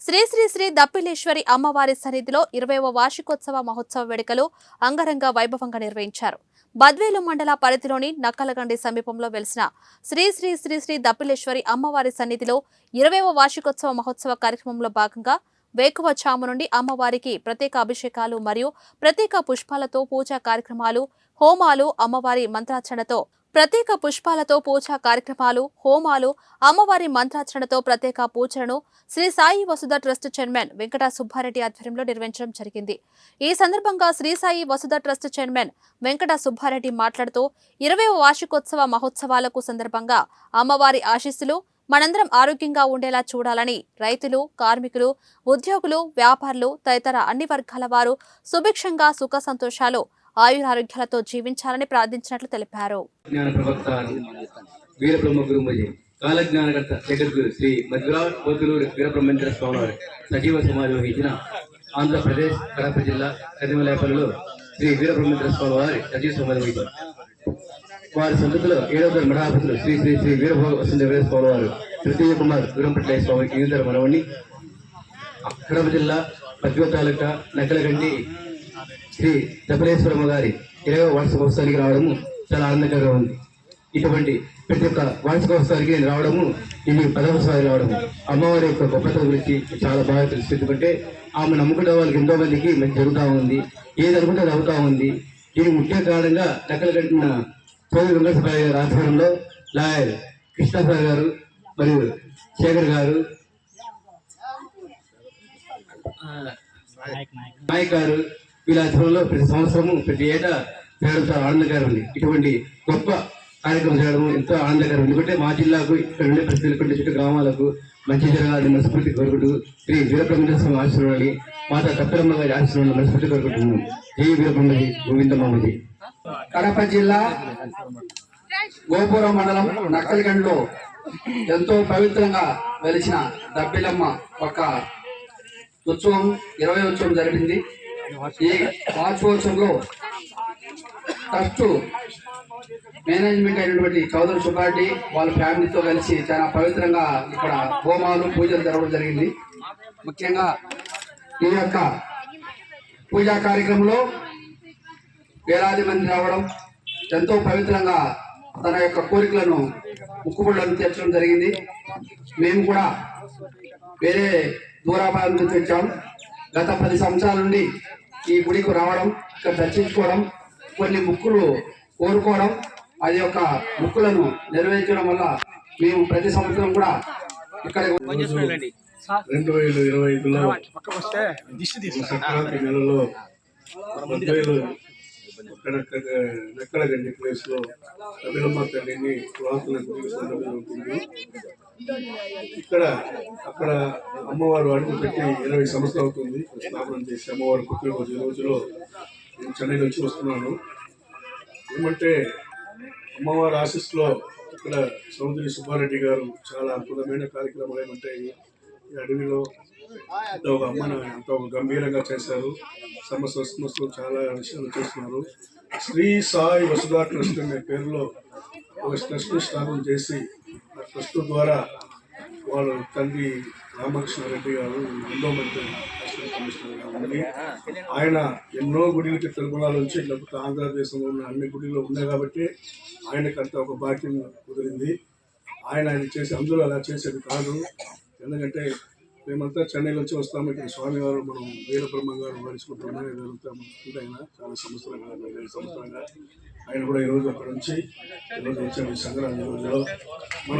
శ్రీ శ్రీ శ్రీ దప్పిలేశ్వరి అమ్మవారి సన్నిధిలో 20వ వార్షికోత్సవ మహోత్సవ వేడుకలు అంగరంగ వైభవంగా నిర్వహించారు. బద్వేలు మండల పరిధిలోని నక్కలగండి సమీపంలో వెలిసిన శ్రీ శ్రీ శ్రీ శ్రీ దప్పిలేశ్వరి అమ్మవారి సన్నిధిలో 20వ వార్షికోత్సవ మహోత్సవ కార్యక్రమంలో భాగంగా వేకువజాము నుండి అమ్మవారికి ప్రత్యేక అభిషేకాలు మరియు ప్రత్యేక పుష్పాలతో పూజా కార్యక్రమాలు, హోమాలు, అమ్మవారి మంత్రార్చనతో ప్రత్యేక పూజలను శ్రీ సాయి వసుధ ట్రస్ట్ చైర్మన్ వెంకట సుబ్బారెడ్డి ఆధ్వర్యంలో నిర్వహించడం జరిగింది. ఈ సందర్భంగా శ్రీ సాయి వసుధ ట్రస్ట్ చైర్మన్ వెంకట సుబ్బారెడ్డి మాట్లాడుతూ 20వ వార్షికోత్సవ మహోత్సవాలకు సందర్భంగా అమ్మవారి ఆశీస్సులు మనందరం ఆరోగ్యంగా ఉండేలా చూడాలని రైతులు, కార్మికులు, ఉద్యోగులు, వ్యాపారులు తదితర అన్ని వర్గాల వారు సుభిక్షంగా సుఖ సంతోషాలు, ఆయురారోగ్యాలతో జీవించాలని ప్రార్థించినట్లు తెలిపారు. కాలజ్ఞానకర్త జగద్గురు శ్రీ మధ్వరావతులూరు వీరబ్రహ్మేంద్ర స్వామి వారి సజీవ సమాధి వహించిన ఆంధ్రప్రదేశ్ కడప జిల్లా కదిమలేపల్లిలో శ్రీ వీరబ్రహ్మేంద్ర స్వామి వారి సజీవ సమాధి వహించారు. వారి సంతతిలో 7వ మఠాధిపతులు శ్రీ శ్రీ శ్రీ వీరభోగ వసుంధర స్వామి వారు తృతీయ కుమార్ వీరంపట్లయ్య స్వామికి ఈందర మనవణ్ణి కడప జిల్లా బద్వేలు తాలూకా నక్కలగండి శ్రీ దప్పిలేశ్వరమ్మ గారి 20వ వార్షికోత్సవానికి రావడము చాలా ఆనందకరంగా ఉంది. ఇటువంటి ప్రతి ఒక్క వార్షికోత్సవానికి నేను రావడము, ఇది 10వసారి రావడము అమ్మవారి యొక్క గొప్పతనం గురించి చాలా బాగా తెలుసు. ఎందుకంటే ఆమె నమ్ముకునే వాళ్ళకి ఎంతో మందికి మంచి జరుగుతూ ఉంది, ఏది అనుకుంటే అది అవుతా ఉంది. దీనికి ముఖ్య కారణంగా నక్కలగంటిన చౌదరి వెంకటేశ్వర గారి ఆధ్వర్యంలో లాయర్ కృష్ణసాగర్ గారు మరియు శేఖర్ గారు, నాయక్ గారు వీళ్ళ ఆధ్వర్యంలో ప్రతి సంవత్సరము ప్రతి ఏటా చేయడం చాలా ఆనందకరం ఉంది. ఇటువంటి గొప్ప కార్యక్రమం చేయడం ఎంతో ఆనందకరం. ఎందుకంటే మా జిల్లాకు ఇక్కడ ఉండే ప్రతి చుట్టూ గ్రామాలకు మంచి జరగాలని మనస్ఫూర్తి కోరుకుంటూ శ్రీ వీరబ్రహ్మేంద్ర స్వామి ఆశీర్వాదాన్ని, మాత దప్పిలమ్మ గారి ఆశీర్వాదాన్ని మనస్ఫూర్తి కోరుకుంటున్నాం. జై వీరబ్రహ్మజీ గోవిందమామజీ. కడప జిల్లా గోపురం మండలం నక్కలగండ్లో ఎంతో పవిత్రంగా వెలిసిన దప్పిలమ్మ ఒక ఉత్సవం 20వ ఉత్సవం జరిగింది. ఈ వార్షికోత్సవంలో ట్రస్ట్ మేనేజ్మెంట్ అయినటువంటి చౌదరి సుబ్బారెడ్డి వాళ్ళ ఫ్యామిలీతో కలిసి చాలా పవిత్రంగా ఇక్కడ హోమాలు, పూజలు జరగడం జరిగింది. ముఖ్యంగా ఈ యొక్క పూజా కార్యక్రమంలో వేలాది మంది రావడం, ఎంతో పవిత్రంగా తన యొక్క కోరికలను, ముక్కుబడులను తీర్చడం జరిగింది. మేము కూడా వేరే దూరాభారం నుంచి వచ్చాం. గత 10 సంవత్సరాల నుండి ఈ గుడికి రావడం, ఇక్కడ దర్శించుకోవడం, కొన్ని ముక్కులు కోరుకోవడం, అది యొక్క ముక్కులను నెరవేర్చడం వల్ల మేము ప్రతి సంవత్సరం కూడా ఇక్కడ 2025లో సంక్రాంతి నెలలో నక్కలగండి ప్లేస్ లో దప్పిలమ్మ తల్లిని పురాతన ఉంటుంది. ఇక్కడ అక్కడ అమ్మవారు అడుగు పెట్టి 20 సంవత్సరాలు అవుతుంది స్థాపన చేసి. అమ్మవారు పుట్టినరోజు రోజులో నేను చెన్నై నుంచి వస్తున్నాను. ఏమంటే అమ్మవారి ఆశీస్సులో ఇక్కడ చౌదరి సుబ్బారెడ్డి గారు చాలా అద్భుతమైన కార్యక్రమాలు ఏమంటే ఈ అడవిలో ఒక అమ్మను ఎంతో గంభీరంగా చేశారు. సమస్యలు చాలా విషయాలు చేస్తున్నారు. శ్రీ సాయి వసుధ ట్రస్ట్ అనే పేరులో ఒక ట్రస్ట్ స్థాపన చేసి ఆ ట్రస్ట్ ద్వారా వాళ్ళ తండ్రి రామకృష్ణారెడ్డి గారు ఎండోమెంట్ కమిషనర్గా ఉండి ఆయన ఎన్నో గుడిలకి తిరుమల నుంచి లేకపోతే ఆంధ్రదేశంలో ఉన్న అన్ని గుడిలో ఉన్నాయి కాబట్టి ఆయనకంత ఒక భాగ్యం కుదిరింది. ఆయన చేసి అందులో అలా చేసేది కాదు. ఎందుకంటే మేమంతా చెన్నై నుంచి వస్తాము. ఇక్కడ స్వామివారు మనం వీరబ్రహ్మ గారు వరించుకుంటున్నాం. జరుగుతాము. ఆయన చాలా సంవత్సరంగా 5 సంవత్సరంగా ఆయన కూడా ఈరోజు అక్కడ నుంచి ఈరోజు వచ్చే సంక్రాంతి రోజులో మన